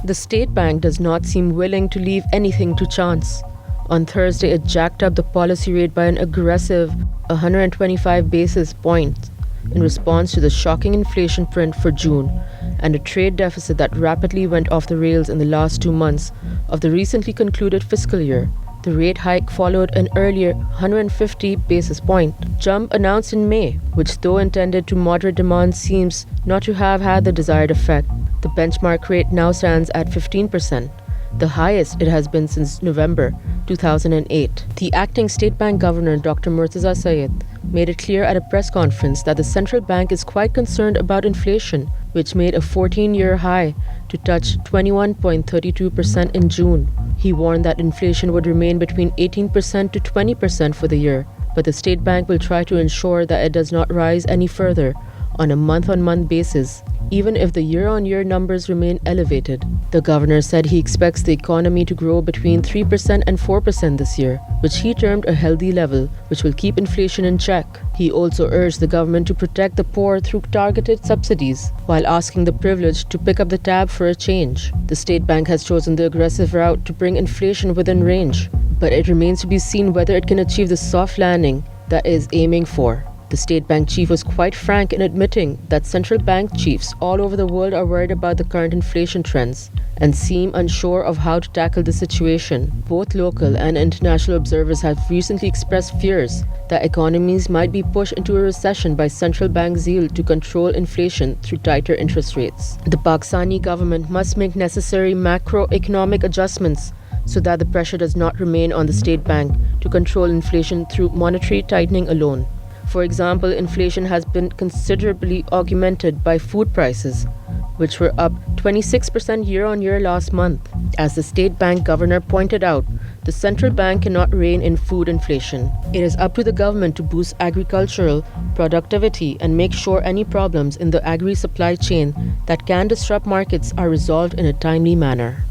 The state bank does not seem willing to leave anything to chance. On Thursday, it jacked up the policy rate by an aggressive 125 basis points in response to the shocking inflation print for June and a trade deficit that rapidly went off the rails in the last 2 months of the recently concluded fiscal year. The rate hike followed an earlier 150 basis point jump announced in May, which, though intended to moderate demand, seems not to have had the desired effect. The benchmark rate now stands at 15%, the highest it has been since November 2008. The acting state bank governor, Dr. Murtaza Sayed, made it clear at a press conference that the central bank is quite concerned about inflation, which made a 14-year high to touch 21.32% in June. He warned that inflation would remain between 18% to 20% for the year, but the state bank will try to ensure that it does not rise any further on a month-on-month basis, even if the year-on-year numbers remain elevated. The governor said he expects the economy to grow between 3% and 4% this year, which he termed a healthy level, which will keep inflation in check. He also urged the government to protect the poor through targeted subsidies, while asking the privileged to pick up the tab for a change. The state bank has chosen the aggressive route to bring inflation within range, but it remains to be seen whether it can achieve the soft landing that it is aiming for. The state bank chief was quite frank in admitting that central bank chiefs all over the world are worried about the current inflation trends and seem unsure of how to tackle the situation. Both local and international observers have recently expressed fears that economies might be pushed into a recession by central bank zeal to control inflation through tighter interest rates. The Pakistani government must make necessary macroeconomic adjustments so that the pressure does not remain on the state bank to control inflation through monetary tightening alone. For example, inflation has been considerably augmented by food prices, which were up 26% year-on-year last month. As the state bank governor pointed out, the central bank cannot rein in food inflation. It is up to the government to boost agricultural productivity and make sure any problems in the agri-supply chain that can disrupt markets are resolved in a timely manner.